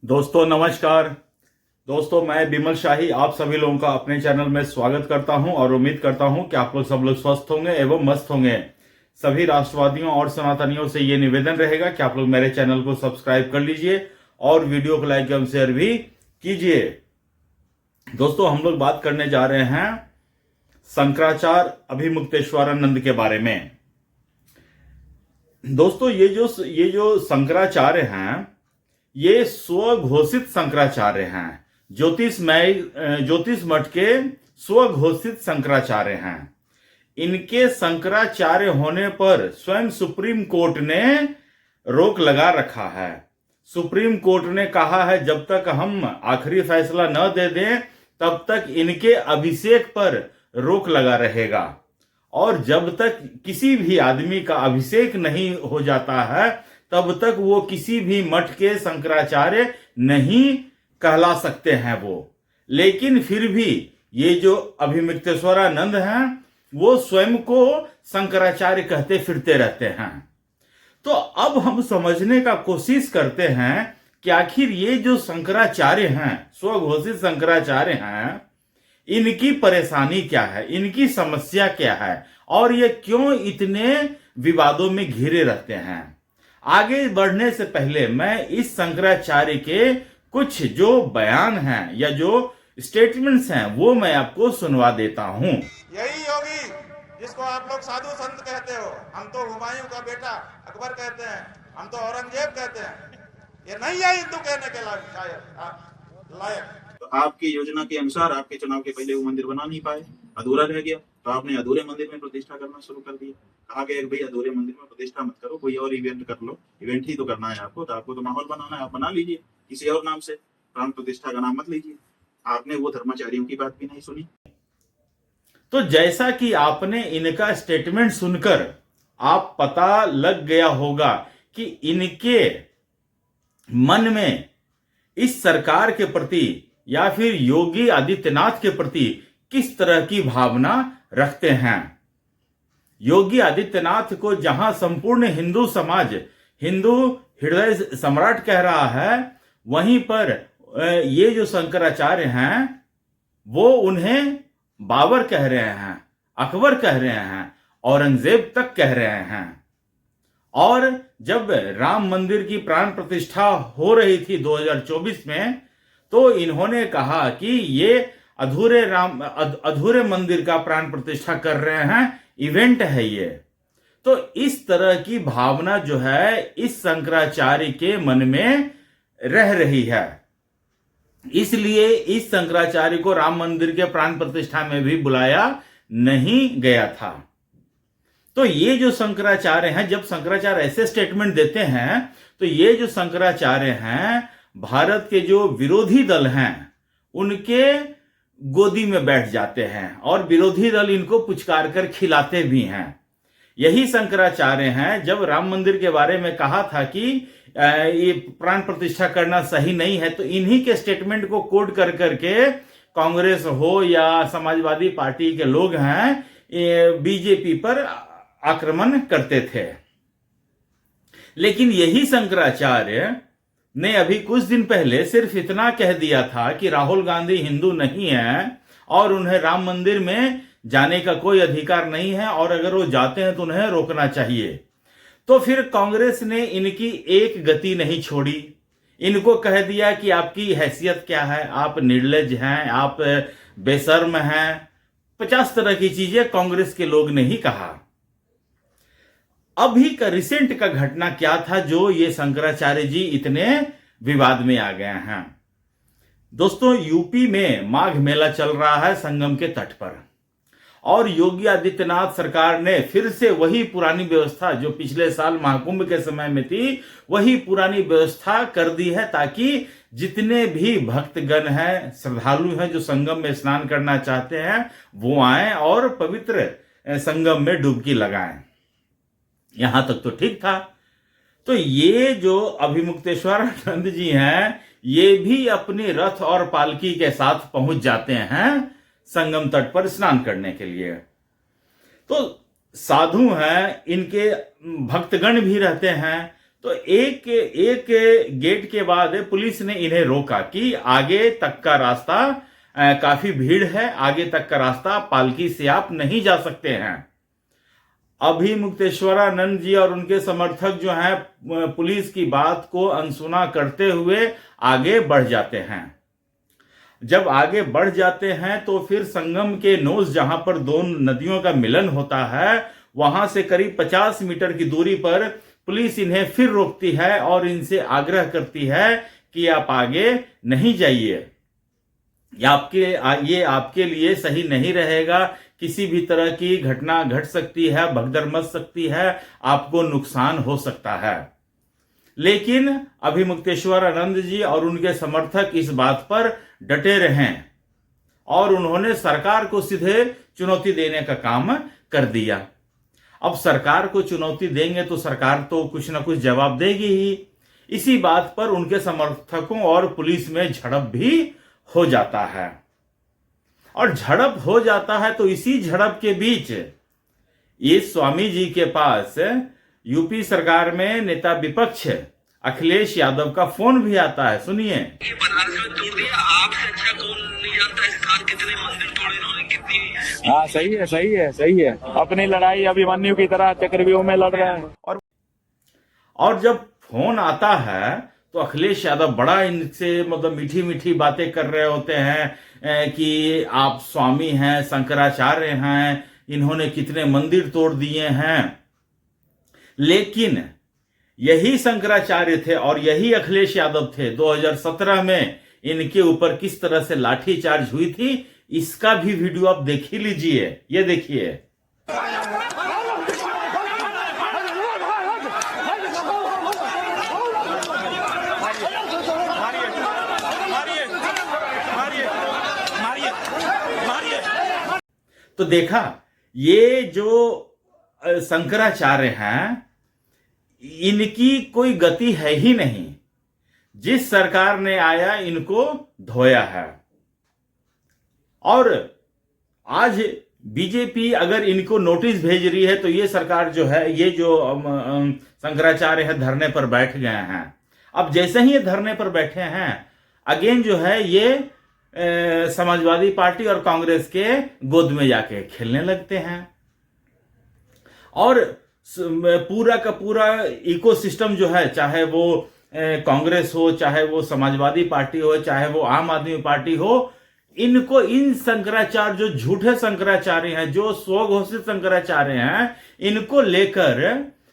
दोस्तों नमस्कार। दोस्तों मैं बिमल शाही आप सभी लोगों का अपने चैनल में स्वागत करता हूं और उम्मीद करता हूं कि आप लोग सब लोग स्वस्थ होंगे एवं मस्त होंगे। सभी राष्ट्रवादियों और सनातनियों से ये निवेदन रहेगा कि आप लोग मेरे चैनल को सब्सक्राइब कर लीजिए और वीडियो को लाइक एवं शेयर भी कीजिए। दोस्तों हम लोग बात करने जा रहे हैं शंकराचार्य अभिमुक्तेश्वरानंद के बारे में। दोस्तों ये जो शंकराचार्य हैं ये स्वघोषित शंकराचार्य हैं। ज्योतिष मठ के स्वघोषित शंकराचार्य हैं। इनके शंकराचार्य होने पर स्वयं सुप्रीम कोर्ट ने रोक लगा रखा है। सुप्रीम कोर्ट ने कहा है जब तक हम आखिरी फैसला न दे दें तब तक इनके अभिषेक पर रोक लगा रहेगा और जब तक किसी भी आदमी का अभिषेक नहीं हो जाता है तब तक वो किसी भी मठ के शंकराचार्य नहीं कहला सकते हैं वो। लेकिन फिर भी ये जो अभिमुक्तेश्वरानंद हैं वो स्वयं को शंकराचार्य कहते फिरते रहते हैं। तो अब हम समझने का कोशिश करते हैं कि आखिर ये जो शंकराचार्य हैं स्वघोषित शंकराचार्य हैं इनकी परेशानी क्या है, इनकी समस्या क्या है और ये क्यों इतने विवादों में घिरे रहते हैं। आगे बढ़ने से पहले मैं इस शंकराचार्य के कुछ जो बयान हैं या जो स्टेटमेंट्स हैं वो मैं आपको सुनवा देता हूं। यही योगी जिसको आप लोग साधु संत कहते हो, हम तो हुमायूं का बेटा अकबर कहते हैं, हम तो औरंगजेब कहते हैं, ये नहीं है हिंदू कहने के लायक। तो आपकी योजना के अनुसार आपके चुनाव के पहले वो मंदिर बना नहीं पाए, अधूरा रह गया, तो आपने अधूरे मंदिर में प्रतिष्ठा करना शुरू कर दिया। कहा गया कि भाई अधूरे मंदिर में प्रतिष्ठा मत करो, कोई और इवेंट कर लो, इवेंट ही तो करना है आपको, तो आपको तो माहौल बनाना है, आप बना लीजिए किसी और नाम से, प्राण प्रतिष्ठा का नाम मत लीजिए। आपने वो धर्माचार्यों की बात भी नहीं सुनी। तो जैसा कि आपने इनका स्टेटमेंट सुनकर आप पता लग गया होगा कि इनके मन में इस सरकार के प्रति या फिर योगी आदित्यनाथ के प्रति किस तरह की भावना रखते हैं। योगी आदित्यनाथ को जहां संपूर्ण हिंदू समाज हिंदू हृदय सम्राट कह रहा है, वहीं पर ये जो शंकराचार्य हैं वो उन्हें बाबर कह रहे हैं, अकबर कह रहे हैं, औरंगजेब तक कह रहे हैं। और जब राम मंदिर की प्राण प्रतिष्ठा हो रही थी 2024 में तो इन्होंने कहा कि ये अधूरे मंदिर का प्राण प्रतिष्ठा कर रहे हैं, इवेंट है ये। तो इस तरह की भावना जो है इस शंकराचार्य के मन में रह रही है, इसलिए इस शंकराचार्य को राम मंदिर के प्राण प्रतिष्ठा में भी बुलाया नहीं गया था। तो ये जो शंकराचार्य हैं, जब शंकराचार्य ऐसे स्टेटमेंट देते हैं तो ये जो शंकराचार्य हैं भारत के जो विरोधी दल हैं उनके गोदी में बैठ जाते हैं और विरोधी दल इनको पुचकार कर खिलाते भी हैं। यही शंकराचार्य हैं जब राम मंदिर के बारे में कहा था कि ये प्राण प्रतिष्ठा करना सही नहीं है, तो इन्हीं के स्टेटमेंट को कोट कर करके कांग्रेस हो या समाजवादी पार्टी के लोग हैं बीजेपी पर आक्रमण करते थे। लेकिन यही शंकराचार्य ने अभी कुछ दिन पहले सिर्फ इतना कह दिया था कि राहुल गांधी हिंदू नहीं है और उन्हें राम मंदिर में जाने का कोई अधिकार नहीं है और अगर वो जाते हैं तो उन्हें रोकना चाहिए। तो फिर कांग्रेस ने इनकी एक गति नहीं छोड़ी, इनको कह दिया कि आपकी हैसियत क्या है, आप निर्लज हैं, आप बेशर्म हैं, 50 तरह की चीजें कांग्रेस के लोग ने ही कहा। अभी का रिसेंट का घटना क्या था जो ये शंकराचार्य जी इतने विवाद में आ गए हैं। दोस्तों यूपी में माघ मेला चल रहा है संगम के तट पर और योगी आदित्यनाथ सरकार ने फिर से वही पुरानी व्यवस्था जो पिछले साल महाकुंभ के समय में थी वही पुरानी व्यवस्था कर दी है ताकि जितने भी भक्तगण हैं, श्रद्धालु हैं जो संगम में स्नान करना चाहते हैं वो आए और पवित्र संगम में डुबकी लगाएं। यहां तक तो ठीक था। तो ये जो अभिमुक्तेश्वरानंद जी हैं ये भी अपनी रथ और पालकी के साथ पहुंच जाते हैं संगम तट पर स्नान करने के लिए। तो साधु हैं, इनके भक्तगण भी रहते हैं, तो एक एक गेट के बाद पुलिस ने इन्हें रोका कि आगे तक का रास्ता काफी भीड़ है, आगे तक का रास्ता पालकी से आप नहीं जा सकते हैं। अभिमुक्तेश्वरानंद जी और उनके समर्थक जो हैं पुलिस की बात को अनसुना करते हुए आगे बढ़ जाते हैं। जब आगे बढ़ जाते हैं तो फिर संगम के नोज जहां पर दो नदियों का मिलन होता है वहां से करीब 50 मीटर की दूरी पर पुलिस इन्हें फिर रोकती है और इनसे आग्रह करती है कि आप आगे नहीं जाइए, ये आपके लिए सही नहीं रहेगा, किसी भी तरह की घटना घट सकती है, भगदड़ मच सकती है, आपको नुकसान हो सकता है। लेकिन अभिमुक्तेश्वरानंद जी और उनके समर्थक इस बात पर डटे रहे और उन्होंने सरकार को सीधे चुनौती देने का काम कर दिया। अब सरकार को चुनौती देंगे तो सरकार तो कुछ ना कुछ जवाब देगी ही। इसी बात पर उनके समर्थकों और पुलिस में झड़प भी हो जाता है और झड़प हो जाता है तो इसी झड़प के बीच ये स्वामी जी के पास यूपी सरकार में नेता विपक्ष अखिलेश यादव का फोन भी आता है। सुनिए। बनारस में तोड़ दिया, आपसे अच्छा कौन नहीं जानता इस साल कितने मंदिर तोड़े इन्होंने, कितनी। हाँ सही है, सही है, सही है। अपनी लड़ाई अभिमन्यु की तरह चक्रव्यूह में लड़ रहे हैं। और जब फोन आता है तो अखिलेश यादव बड़ा इनसे मतलब मीठी मीठी बातें कर रहे होते हैं कि आप स्वामी हैं, शंकराचार्य हैं, इन्होंने कितने मंदिर तोड़ दिए हैं। लेकिन यही शंकराचार्य थे और यही अखिलेश यादव थे 2017 में इनके ऊपर किस तरह से लाठीचार्ज हुई थी, इसका भी वीडियो आप देख ही लीजिए। ये देखिए। तो देखा, ये जो शंकराचार्य हैं इनकी कोई गति है ही नहीं। जिस सरकार ने आया इनको धोया है और आज बीजेपी अगर इनको नोटिस भेज रही है तो ये सरकार जो है, ये जो शंकराचार्य है धरने पर बैठ गए हैं। अब जैसे ही ये धरने पर बैठे हैं अगेन जो है ये समाजवादी पार्टी और कांग्रेस के गोद में जाके खेलने लगते हैं और पूरा का पूरा इकोसिस्टम जो है, चाहे वो कांग्रेस हो, चाहे वो समाजवादी पार्टी हो, चाहे वो आम आदमी पार्टी हो, इनको इन शंकराचार्य जो झूठे शंकराचार्य हैं, जो स्वघोषित शंकराचार्य हैं, इनको लेकर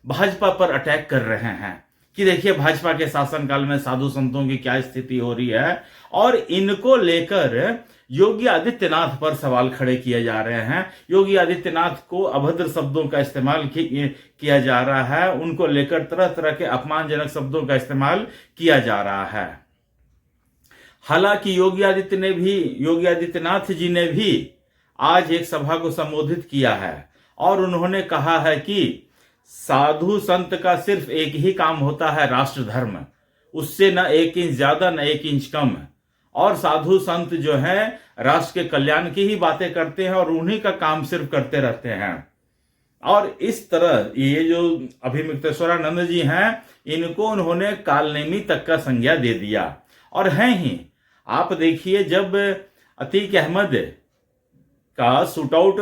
भाजपा पर अटैक कर रहे हैं कि देखिए भाजपा के शासनकाल में साधु संतों की क्या स्थिति हो रही है। और इनको लेकर योगी आदित्यनाथ पर सवाल खड़े किए जा रहे हैं। योगी आदित्यनाथ को अभद्र शब्दों का इस्तेमाल किया जा रहा है, उनको लेकर तरह तरह के अपमानजनक शब्दों का इस्तेमाल किया जा रहा है। हालांकि योगी आदित्यनाथ जी ने भी आज एक सभा को संबोधित किया है और उन्होंने कहा है कि साधु संत का सिर्फ एक ही काम होता है, राष्ट्र धर्म, उससे न एक इंच ज्यादा न एक इंच कम। और साधु संत जो है राष्ट्र के कल्याण की ही बातें करते हैं और उन्हीं का काम सिर्फ करते रहते हैं। और इस तरह ये जो अभिमुक्तेश्वरानंद जी हैं इनको उन्होंने कालनेमी तक का संज्ञा दे दिया। और हैं ही, आप देखिए जब अतीक अहमद का शूट आउट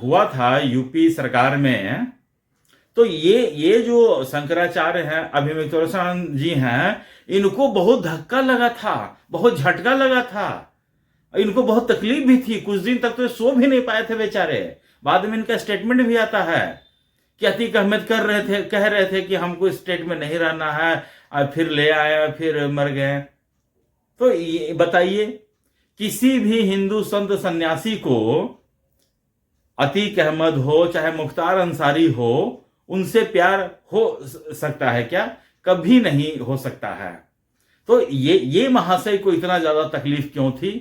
हुआ था यूपी सरकार में, तो ये जो शंकराचार्य हैं, अभिमुक्तेश्वरानंद जी हैं, इनको बहुत धक्का लगा था, बहुत झटका लगा था, इनको बहुत तकलीफ भी थी। कुछ दिन तक तो सो भी नहीं पाए थे बेचारे। बाद में इनका स्टेटमेंट भी आता है कि अतीक अहमद कह रहे थे कि हमको स्टेट में नहीं रहना है, फिर ले आया, फिर मर गए। तो ये बताइए, किसी भी हिंदू संत सन्यासी को अतीक अहमद हो चाहे मुख्तार अंसारी हो, उनसे प्यार हो सकता है क्या? कभी नहीं हो सकता है। तो ये महाशय को इतना ज्यादा तकलीफ क्यों थी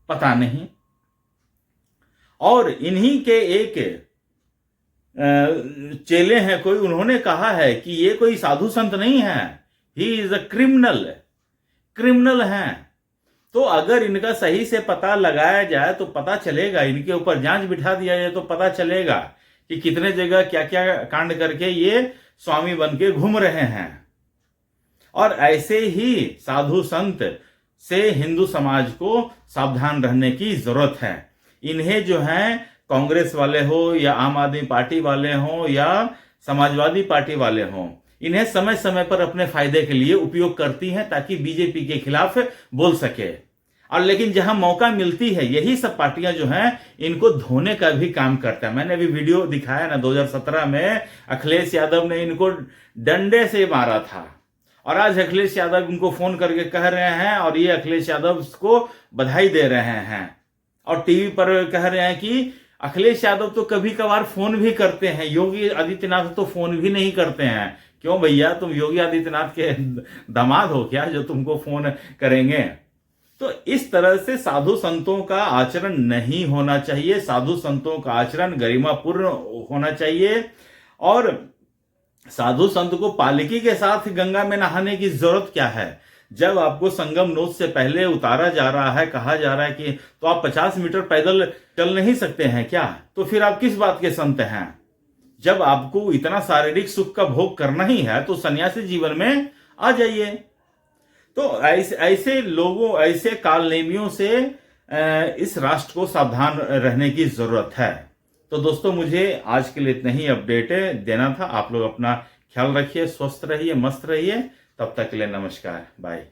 पता नहीं। और इन्हीं के एक चेले हैं कोई, उन्होंने कहा है कि ये कोई साधु संत नहीं है, ही इज अ क्रिमिनल हैं। तो अगर इनका सही से पता लगाया जाए तो पता चलेगा, इनके ऊपर जांच बिठा दिया जाए तो पता चलेगा कि कितने जगह क्या क्या कांड करके ये स्वामी बन के घूम रहे हैं। और ऐसे ही साधु संत से हिंदू समाज को सावधान रहने की जरूरत है। इन्हें जो है कांग्रेस वाले हो या आम आदमी पार्टी वाले हो या समाजवादी पार्टी वाले हो, इन्हें समय समय पर अपने फायदे के लिए उपयोग करती हैं ताकि बीजेपी के खिलाफ बोल सके। और लेकिन जहां मौका मिलती है यही सब पार्टियां जो हैं इनको धोने का भी काम करता है। मैंने अभी वीडियो दिखाया ना, 2017 में अखिलेश यादव ने इनको डंडे से मारा था और आज अखिलेश यादव इनको फोन करके कह रहे हैं और ये अखिलेश यादव को बधाई दे रहे हैं और टीवी पर कह रहे हैं कि अखिलेश यादव तो कभी कभार फोन भी करते हैं, योगी आदित्यनाथ तो फोन भी नहीं करते हैं। क्यों भैया, तुम योगी आदित्यनाथ के दामाद हो क्या जो तुमको फोन करेंगे? तो इस तरह से साधु संतों का आचरण नहीं होना चाहिए। साधु संतों का आचरण गरिमापूर्ण होना चाहिए और साधु संत को पालकी के साथ गंगा में नहाने की जरूरत क्या है? जब आपको संगम नोद से पहले उतारा जा रहा है, कहा जा रहा है कि तो आप 50 मीटर पैदल चल नहीं सकते हैं क्या? तो फिर आप किस बात के संत हैं? जब आपको इतना शारीरिक सुख का भोग करना ही है तो सन्यासी जीवन में आ जाइए। तो ऐसे लोगों, ऐसे कालनेमियों से इस राष्ट्र को सावधान रहने की जरूरत है। तो दोस्तों, मुझे आज के लिए इतना ही अपडेट देना था। आप लोग अपना ख्याल रखिए, स्वस्थ रहिए, मस्त रहिए। तब तक के लिए नमस्कार, बाय।